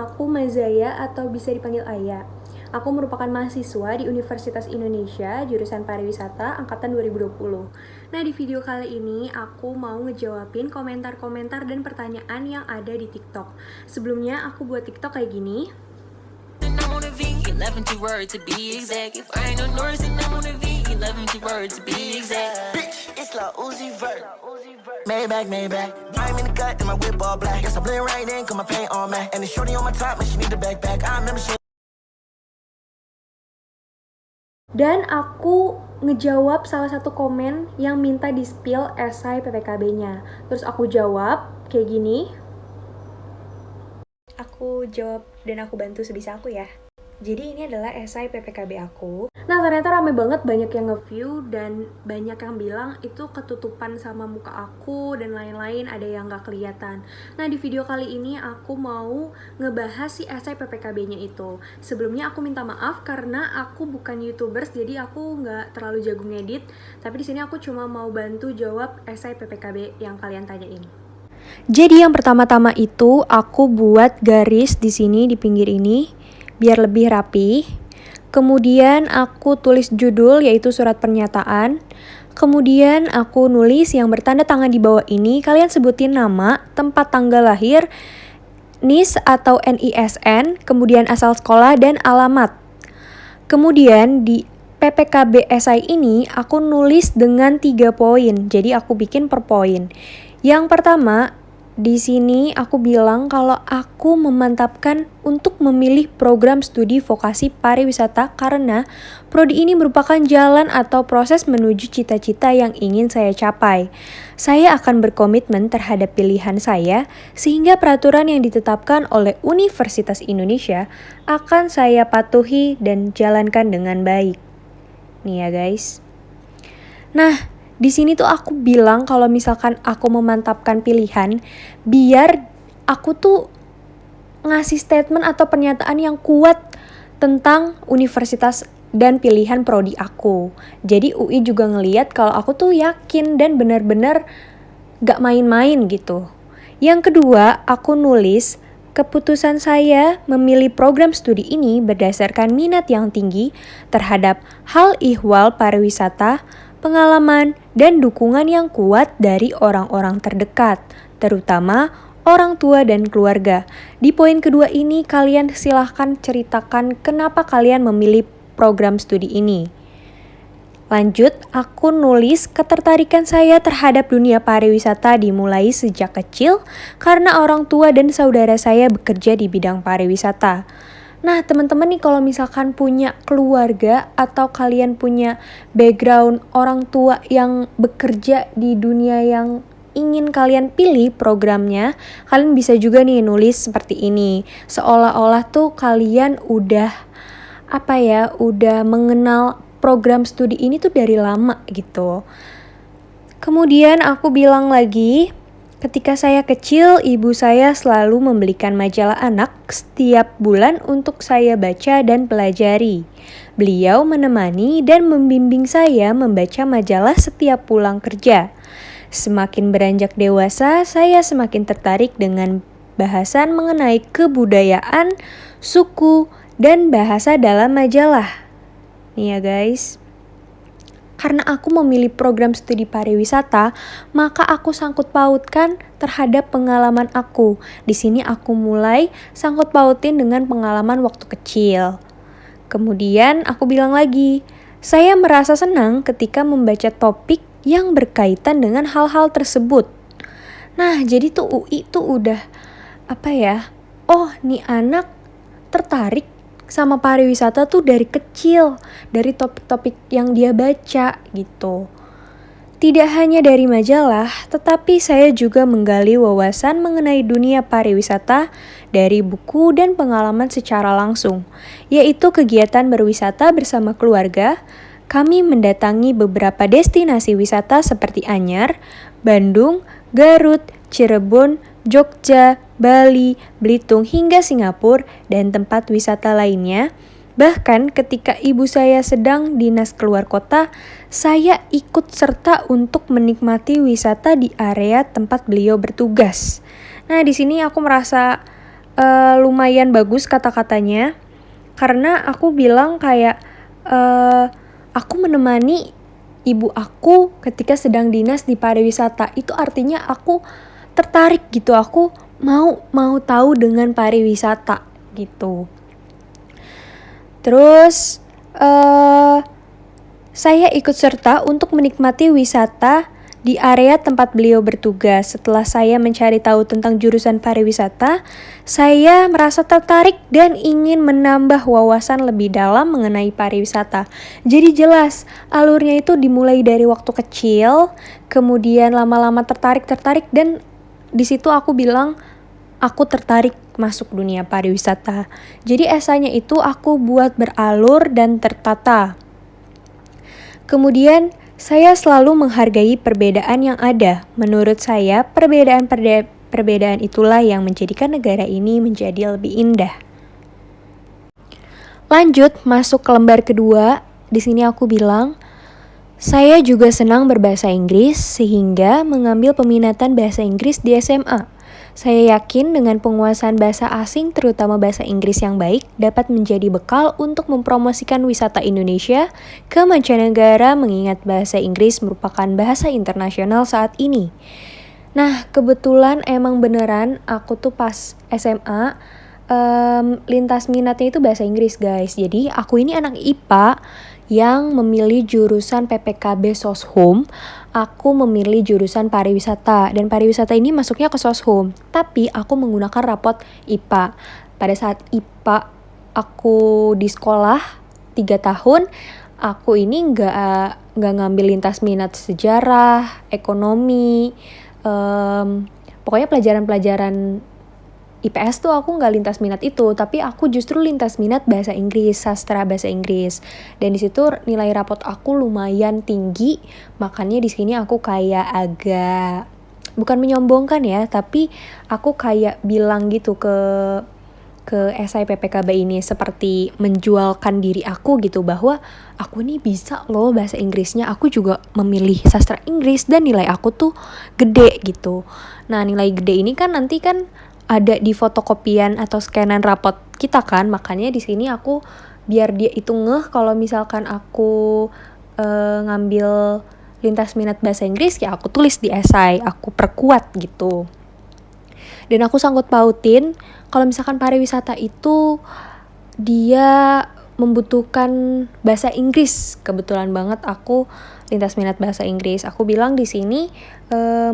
Aku Mazaya atau bisa dipanggil Aya. Aku merupakan mahasiswa di Universitas Indonesia, jurusan Pariwisata, angkatan 2020. Nah, di video kali ini aku mau ngejawabin komentar-komentar dan pertanyaan yang ada di TikTok. Sebelumnya aku buat TikTok kayak gini. Maybach, I'm in the gut and my whip all black. Guess I blend right in, cause my paint on matte. And the shorty on my top, man, she need a backpack. I remember she. Dan aku ngejawab salah satu komen yang minta di-spill esai PPKB-nya. Terus aku jawab kayak gini. Aku jawab dan aku bantu sebisa aku ya. Jadi ini adalah esai PPKB aku. Nah, ternyata rame banget, banyak yang nge-view dan banyak yang bilang itu ketutupan sama muka aku dan lain-lain, ada yang gak kelihatan. Nah, di video kali ini aku mau ngebahas si esai PPKB-nya itu. Sebelumnya aku minta maaf karena aku bukan YouTubers, jadi aku nggak terlalu jago ngedit. Tapi di sini aku cuma mau bantu jawab esai PPKB yang kalian tanyain. Jadi yang pertama-tama itu aku buat garis di sini di pinggir ini biar lebih rapi. Kemudian aku tulis judul yaitu surat pernyataan. Kemudian aku nulis yang bertanda tangan di bawah ini. Kalian sebutin nama, tempat tanggal lahir, NIS atau NISN, kemudian asal sekolah dan alamat. Kemudian di PPKB esai ini aku nulis dengan 3 poin. Jadi aku bikin per poin. Yang pertama, di sini aku bilang kalau aku memantapkan untuk memilih program studi vokasi pariwisata karena prodi ini merupakan jalan atau proses menuju cita-cita yang ingin saya capai. Saya akan berkomitmen terhadap pilihan saya sehingga peraturan yang ditetapkan oleh Universitas Indonesia akan saya patuhi dan jalankan dengan baik. Nih ya guys. Nah, di sini tuh aku bilang kalau misalkan aku memantapkan pilihan, biar aku tuh ngasih statement atau pernyataan yang kuat tentang universitas dan pilihan prodi aku. Jadi UI juga ngeliat kalau aku tuh yakin dan benar-benar gak main-main gitu. Yang kedua, aku nulis keputusan saya memilih program studi ini berdasarkan minat yang tinggi terhadap hal ihwal pariwisata, pengalaman, dan dukungan yang kuat dari orang-orang terdekat, terutama orang tua dan keluarga. Di poin kedua ini, kalian silahkan ceritakan kenapa kalian memilih program studi ini. Lanjut, aku nulis ketertarikan saya terhadap dunia pariwisata dimulai sejak kecil karena orang tua dan saudara saya bekerja di bidang pariwisata. Nah, teman-teman nih kalau misalkan punya keluarga atau kalian punya background orang tua yang bekerja di dunia yang ingin kalian pilih programnya, kalian bisa juga nih nulis seperti ini. Seolah-olah tuh kalian udah mengenal program studi ini tuh dari lama gitu. Kemudian aku bilang lagi, ketika saya kecil, ibu saya selalu membelikan majalah anak setiap bulan untuk saya baca dan pelajari. Beliau menemani dan membimbing saya membaca majalah setiap pulang kerja. Semakin beranjak dewasa, saya semakin tertarik dengan bahasan mengenai kebudayaan, suku, dan bahasa dalam majalah. Nih ya guys. Karena aku memilih program studi pariwisata, maka aku sangkut pautkan terhadap pengalaman aku. Di sini aku mulai sangkut pautin dengan pengalaman waktu kecil. Kemudian aku bilang lagi, saya merasa senang ketika membaca topik yang berkaitan dengan hal-hal tersebut. Nah, jadi tuh UI tuh udah nih anak tertarik sama pariwisata tuh dari kecil, dari topik-topik yang dia baca gitu. Tidak hanya dari majalah, tetapi saya juga menggali wawasan mengenai dunia pariwisata dari buku dan pengalaman secara langsung, yaitu kegiatan berwisata bersama keluarga. Kami mendatangi beberapa destinasi wisata seperti Anyar, Bandung, Garut, Cirebon, Jogja, Bali, Belitung hingga Singapura dan tempat wisata lainnya. Bahkan ketika ibu saya sedang dinas keluar kota, saya ikut serta untuk menikmati wisata di area tempat beliau bertugas. Nah, di sini aku merasa lumayan bagus kata-katanya, karena aku bilang kayak aku menemani ibu aku ketika sedang dinas di pariwisata. Itu artinya aku tertarik gitu, aku mau tahu dengan pariwisata gitu. Terus saya ikut serta untuk menikmati wisata di area tempat beliau bertugas. Setelah saya mencari tahu tentang jurusan pariwisata, saya merasa tertarik dan ingin menambah wawasan lebih dalam mengenai pariwisata. Jadi jelas, alurnya itu dimulai dari waktu kecil, kemudian lama-lama tertarik dan di situ aku bilang aku tertarik masuk dunia pariwisata. Jadi esainya itu aku buat beralur dan tertata. Kemudian saya selalu menghargai perbedaan yang ada. Menurut saya, perbedaan itulah yang menjadikan negara ini menjadi lebih indah. Lanjut, masuk ke lembar kedua. Di sini aku bilang, saya juga senang berbahasa Inggris sehingga mengambil peminatan bahasa Inggris di SMA. Saya yakin dengan penguasaan bahasa asing, terutama bahasa Inggris yang baik, dapat menjadi bekal untuk mempromosikan wisata Indonesia ke mancanegara mengingat bahasa Inggris merupakan bahasa internasional saat ini. Nah, kebetulan emang beneran aku tuh pas SMA, lintas minatnya itu bahasa Inggris guys. Jadi aku ini anak IPA yang memilih jurusan PPKB Soshum. Aku memilih jurusan pariwisata, dan pariwisata ini masuknya ke Soshum, tapi aku menggunakan rapot IPA. Pada saat IPA aku di sekolah 3 tahun, aku ini nggak ngambil lintas minat sejarah, ekonomi, pokoknya pelajaran-pelajaran IPS tuh aku nggak lintas minat itu, tapi aku justru lintas minat bahasa Inggris, sastra bahasa Inggris. Dan di situ nilai rapot aku lumayan tinggi, makanya di sini aku kayak agak bukan menyombongkan ya, tapi aku kayak bilang gitu ke esai PPKB ini, seperti menjualkan diri aku gitu, bahwa aku nih bisa loh bahasa Inggrisnya, aku juga memilih sastra Inggris dan nilai aku tuh gede gitu. Nah, nilai gede ini kan nanti kan ada di fotokopian atau scanan rapot kita kan, makanya di sini aku biar dia itu ngeh kalau misalkan aku ngambil lintas minat bahasa Inggris, ya aku tulis di esai, aku perkuat gitu. Dan aku sangkut pautin kalau misalkan pariwisata itu dia membutuhkan bahasa Inggris. Kebetulan banget aku lintas minat bahasa Inggris. Aku bilang di sini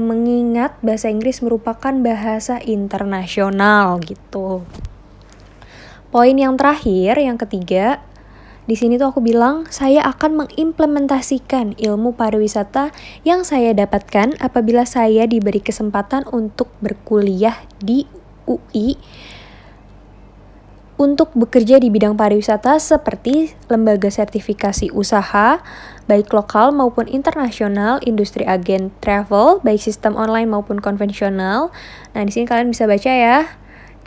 mengingat bahasa Inggris merupakan bahasa internasional gitu. Poin yang terakhir, yang ketiga, di sini tuh aku bilang saya akan mengimplementasikan ilmu pariwisata yang saya dapatkan apabila saya diberi kesempatan untuk berkuliah di UI untuk bekerja di bidang pariwisata seperti lembaga sertifikasi usaha, baik lokal maupun internasional, industri agen travel, baik sistem online maupun konvensional. Nah, di sini kalian bisa baca ya.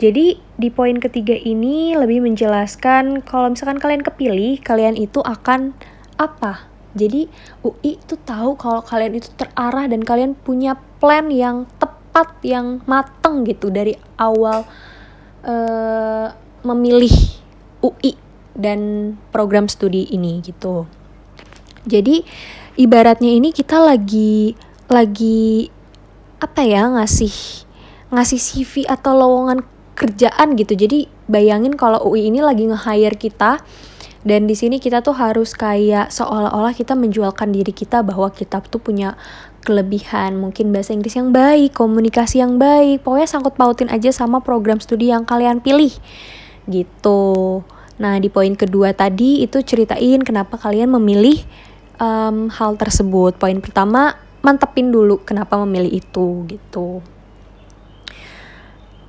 Jadi, di poin ketiga ini lebih menjelaskan kalau misalkan kalian kepilih, kalian itu akan apa? Jadi, UI itu tahu kalau kalian itu terarah dan kalian punya plan yang tepat, yang mateng gitu dari awal memilih UI dan program studi ini gitu. Jadi ibaratnya ini kita lagi apa ya, ngasih CV atau lowongan kerjaan gitu. Jadi bayangin kalau UI ini lagi nge-hire kita, dan di sini kita tuh harus kayak seolah-olah kita menjualkan diri kita bahwa kita tuh punya kelebihan, mungkin bahasa Inggris yang baik, komunikasi yang baik, pokoknya sangkut pautin aja sama program studi yang kalian pilih gitu. Nah, di poin kedua tadi itu ceritain kenapa kalian memilih hal tersebut. Poin pertama, mantepin dulu kenapa memilih itu gitu.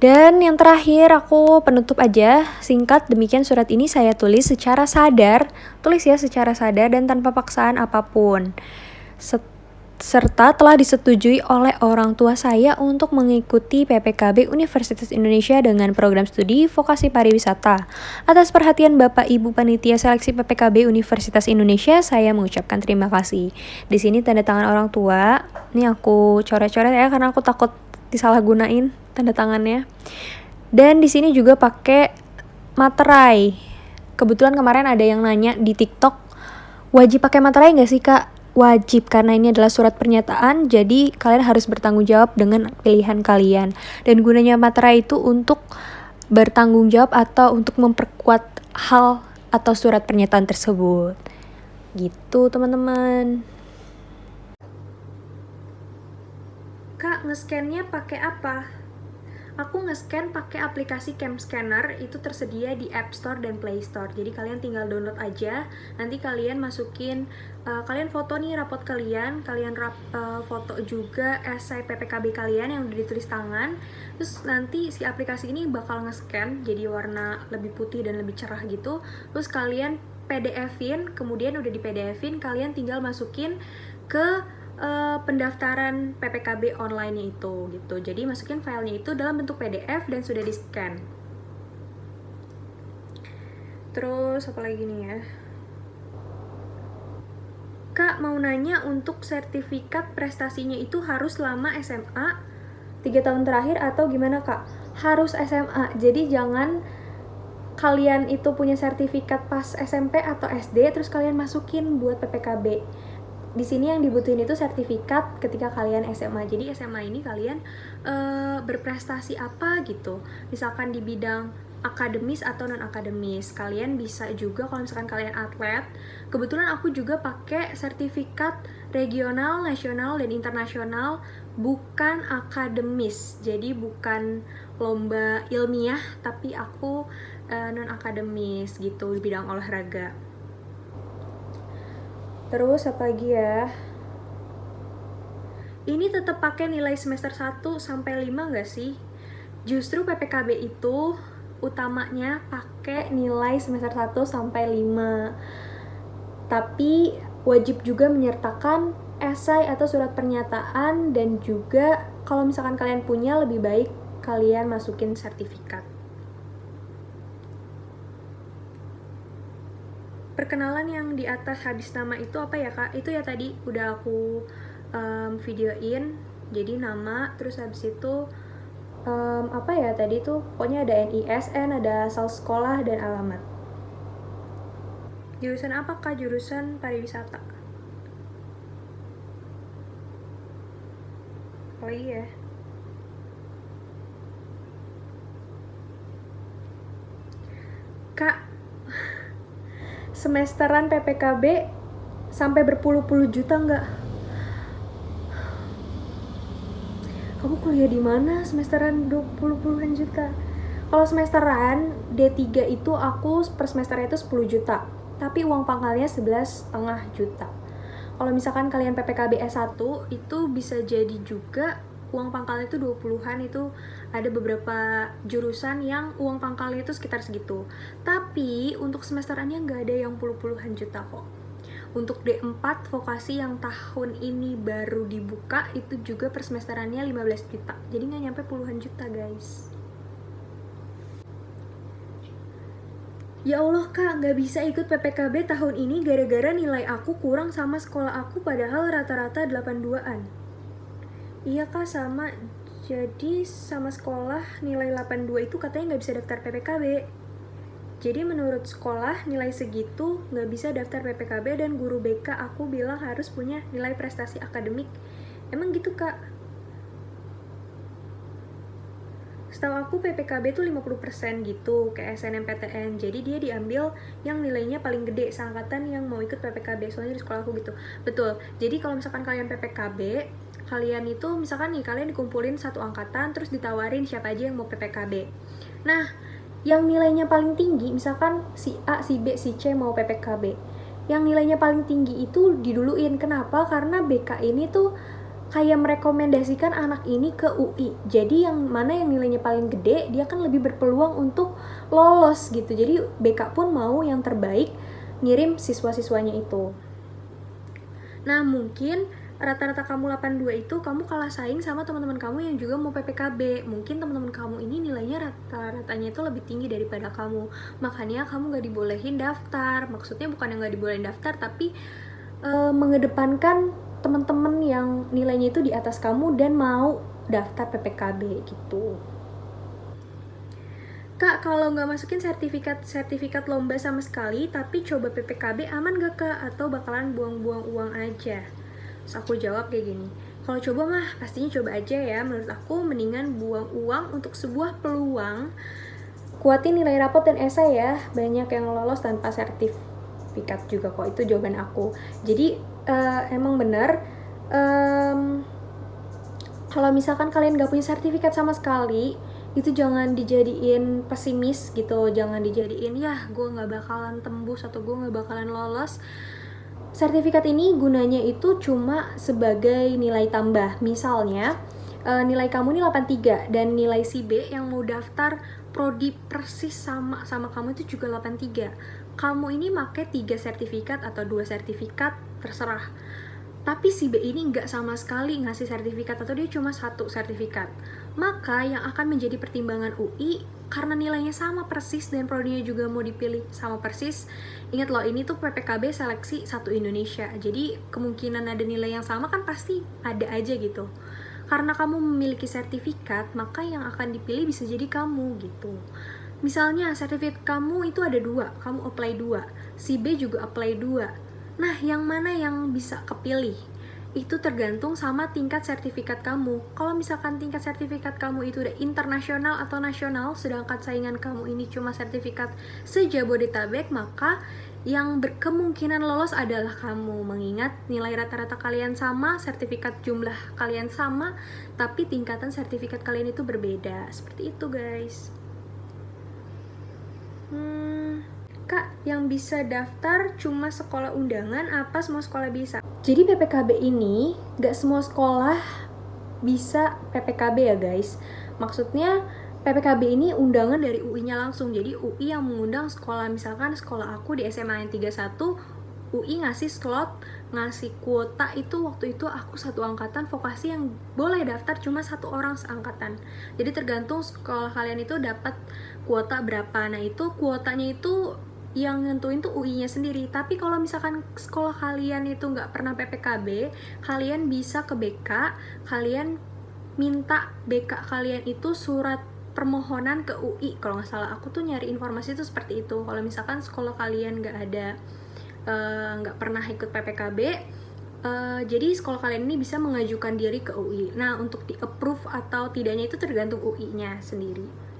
Dan yang terakhir, aku penutup aja, singkat, demikian surat ini saya tulis secara sadar, secara sadar dan tanpa paksaan apapun. Serta telah disetujui oleh orang tua saya untuk mengikuti PPKB Universitas Indonesia dengan program studi vokasi pariwisata. Atas perhatian Bapak Ibu Panitia Seleksi PPKB Universitas Indonesia, saya mengucapkan terima kasih. Di sini tanda tangan orang tua. Ini aku coret-coret ya karena aku takut disalahgunain tanda tangannya. Dan di sini juga pakai materai. Kebetulan kemarin ada yang nanya di TikTok, wajib pakai materai nggak sih kak? Wajib, karena ini adalah surat pernyataan, jadi kalian harus bertanggung jawab dengan pilihan kalian. Dan gunanya materai itu untuk bertanggung jawab atau untuk memperkuat hal atau surat pernyataan tersebut. Gitu teman-teman. Kak, nge-scan-nya pakai apa? Aku nge-scan pakai aplikasi Cam Scanner, itu tersedia di App Store dan Play Store. Jadi kalian tinggal download aja. Nanti kalian masukin, kalian foto nih rapot kalian foto juga esai PPKB kalian yang udah ditulis tangan. Terus nanti si aplikasi ini bakal nge-scan jadi warna lebih putih dan lebih cerah gitu. Terus kalian PDF-in, kemudian udah di PDF-in, kalian tinggal masukin ke pendaftaran PPKB online-nya itu gitu. Jadi masukin filenya itu dalam bentuk PDF dan sudah di-scan. Terus apa lagi nih ya? Kak, mau nanya, untuk sertifikat prestasinya itu harus lama SMA 3 tahun terakhir atau gimana kak? Harus SMA, jadi jangan kalian itu punya sertifikat pas SMP atau SD terus kalian masukin buat PPKB. Di sini yang dibutuhin itu sertifikat ketika kalian SMA. Jadi SMA ini kalian berprestasi apa gitu. Misalkan di bidang akademis atau non akademis. Kalian bisa juga kalau misalkan kalian atlet. Kebetulan aku juga pakai sertifikat regional, nasional dan internasional, bukan akademis. Jadi bukan lomba ilmiah, tapi aku non akademis gitu di bidang olahraga. Terus apa lagi ya? Ini tetap pakai nilai semester 1 sampai 5 nggak sih? Justru PPKB itu utamanya pakai nilai semester 1 sampai 5. Tapi wajib juga menyertakan esai atau surat pernyataan, dan juga kalau misalkan kalian punya, lebih baik kalian masukin sertifikat. Perkenalan yang di atas habis nama itu apa ya kak? Itu ya tadi udah aku videoin. Jadi nama, terus habis itu apa ya tadi tuh, pokoknya ada NISN, ada asal sekolah dan alamat. Jurusan apa kak? Jurusan pariwisata. Oh iya. Kak, semesteran PPKB sampai berpuluh-puluh juta nggak? Kamu kuliah di mana semesteran 20-puluhan juta? Kalau semesteran D3 itu aku per semesternya itu 10 juta, tapi uang pangkalnya 11,5 juta. Kalau misalkan kalian PPKB S1 itu bisa jadi juga uang pangkalnya itu 20-an. Itu ada beberapa jurusan yang uang pangkalnya itu sekitar segitu. Tapi untuk semesterannya nggak ada yang puluh-puluhan juta kok. Untuk D4 vokasi yang tahun ini baru dibuka itu juga per semesterannya 15 juta. Jadi nggak nyampe puluhan juta guys. Ya Allah kak, nggak bisa ikut PPKB tahun ini gara-gara nilai aku kurang sama sekolah aku, padahal rata-rata 82-an. Iya kak, sama. Jadi sama sekolah nilai 82 itu katanya nggak bisa daftar PPKB. Jadi menurut sekolah nilai segitu nggak bisa daftar PPKB, dan guru BK aku bilang harus punya nilai prestasi akademik. Emang gitu kak? Setahu aku PPKB tuh 50% gitu kayak SNMPTN. Jadi dia diambil yang nilainya paling gede seangkatan yang mau ikut PPKB. Soalnya di sekolah aku gitu. Betul. Jadi kalau misalkan kalian PPKB, kalian itu misalkan nih kalian dikumpulin satu angkatan terus ditawarin siapa aja yang mau PPKB. Nah, yang nilainya paling tinggi, misalkan si A, si B, si C mau PPKB, yang nilainya paling tinggi itu diduluin. Kenapa? Karena BK ini tuh kayak merekomendasikan anak ini ke UI. Jadi yang mana yang nilainya paling gede, dia kan lebih berpeluang untuk lolos gitu. Jadi BK pun mau yang terbaik ngirim siswa-siswanya itu. Nah, mungkin rata-rata kamu 82 itu kamu kalah saing sama teman-teman kamu yang juga mau PPKB. Mungkin teman-teman kamu ini nilainya rata-ratanya itu lebih tinggi daripada kamu, makanya kamu gak dibolehin daftar. Maksudnya bukan yang gak dibolehin daftar, tapi mengedepankan teman-teman yang nilainya itu di atas kamu dan mau daftar PPKB gitu. Kak, kalau nggak masukin sertifikat lomba sama sekali, tapi coba PPKB aman gak Kak? Atau bakalan buang-buang uang aja? Terus aku jawab kayak gini, kalau coba mah pastinya coba aja ya. Menurut aku mendingan buang uang untuk sebuah peluang. Kuatin nilai rapot dan esai ya. Banyak yang lolos tanpa sertifikat juga kok. Itu jawaban aku. Jadi emang benar. Kalau misalkan kalian gak punya sertifikat sama sekali, itu jangan dijadiin pesimis gitu, jangan dijadiin ya gue gak bakalan tembus atau gue gak bakalan lolos. Sertifikat ini gunanya itu cuma sebagai nilai tambah. Misalnya nilai kamu ini 83 dan nilai si B yang mau daftar prodi persis sama kamu itu juga 83. Kamu ini pakai 3 sertifikat atau 2 sertifikat terserah. Tapi si B ini nggak sama sekali ngasih sertifikat atau dia cuma 1 sertifikat. Maka yang akan menjadi pertimbangan UI, karena nilainya sama persis dan prodinya juga mau dipilih sama persis. Ingat loh, ini tuh PPKB seleksi 1 Indonesia. Jadi kemungkinan ada nilai yang sama kan pasti ada aja gitu. Karena kamu memiliki sertifikat, maka yang akan dipilih bisa jadi kamu gitu. Misalnya sertifikat kamu itu ada 2, kamu apply 2, si B juga apply 2. Nah, yang mana yang bisa kepilih? Itu tergantung sama tingkat sertifikat kamu. Kalau misalkan tingkat sertifikat kamu itu udah internasional atau nasional, sedangkan saingan kamu ini cuma sertifikat se-Jabodetabek, maka yang berkemungkinan lolos adalah kamu. Mengingat nilai rata-rata kalian sama, sertifikat jumlah kalian sama, tapi tingkatan sertifikat kalian itu berbeda. Seperti itu, guys. Kak, yang bisa daftar cuma sekolah undangan apa semua sekolah bisa? Jadi PPKB ini gak semua sekolah bisa PPKB ya guys. Maksudnya PPKB ini undangan dari UI-nya langsung. Jadi UI yang mengundang sekolah, misalkan sekolah aku di SMA yang 31, UI ngasih slot, ngasih kuota itu waktu itu aku 1 angkatan vokasi yang boleh daftar cuma 1 orang seangkatan. Jadi tergantung sekolah kalian itu dapat kuota berapa. Nah itu kuotanya itu yang nentuin tuh UI-nya sendiri. Tapi kalau misalkan sekolah kalian itu nggak pernah PPKB, kalian bisa ke BK, kalian minta BK kalian itu surat permohonan ke UI. Kalau nggak salah aku tuh nyari informasi itu seperti itu. Kalau misalkan sekolah kalian nggak pernah ikut PPKB, jadi sekolah kalian ini bisa mengajukan diri ke UI. Nah untuk di approve atau tidaknya itu tergantung UI-nya sendiri.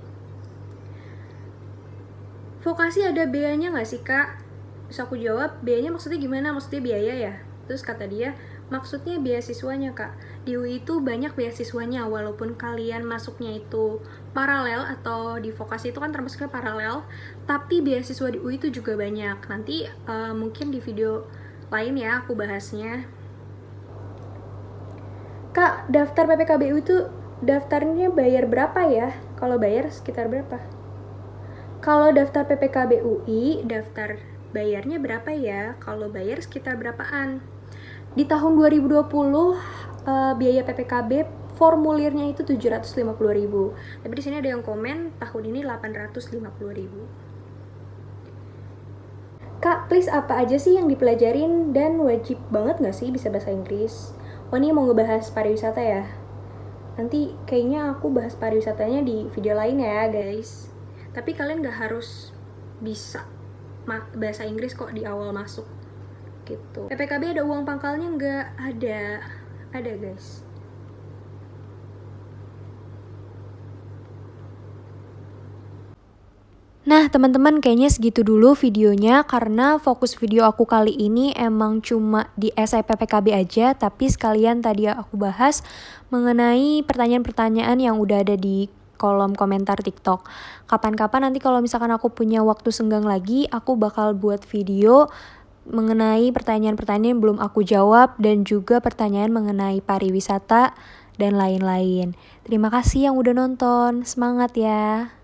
Vokasi ada biayanya nggak sih kak? Terus aku jawab, biayanya maksudnya gimana? Maksudnya biaya ya? Terus kata dia, maksudnya beasiswanya kak. Di UI itu banyak beasiswanya, walaupun kalian masuknya itu paralel atau di vokasi itu kan termasuknya paralel, tapi beasiswa di UI itu juga banyak. Nanti mungkin di video lain ya aku bahasnya. Kak, daftar PPKBU itu daftarnya bayar berapa ya? Kalau bayar sekitar berapa? Kalau daftar PPKB UI, daftar bayarnya berapa ya? Kalau bayar sekitar berapaan? Di tahun 2020, biaya PPKB formulirnya itu 750.000. Tapi di sini ada yang komen tahun ini 850.000. Kak, please apa aja sih yang dipelajarin dan wajib banget nggak sih bisa bahasa Inggris? Oh ini mau ngebahas pariwisata ya? Nanti kayaknya aku bahas pariwisatanya di video lain ya guys. Tapi kalian gak harus bisa bahasa Inggris kok di awal masuk gitu. PPKB ada uang pangkalnya nggak? Ada guys. Nah teman-teman, kayaknya segitu dulu videonya karena fokus video aku kali ini emang cuma di esai PPKB aja, tapi sekalian tadi aku bahas mengenai pertanyaan-pertanyaan yang udah ada di kolom komentar TikTok. Kapan-kapan nanti kalau misalkan aku punya waktu senggang lagi, aku bakal buat video mengenai pertanyaan-pertanyaan yang belum aku jawab dan juga pertanyaan mengenai pariwisata dan lain-lain. Terima kasih yang udah nonton. Semangat ya!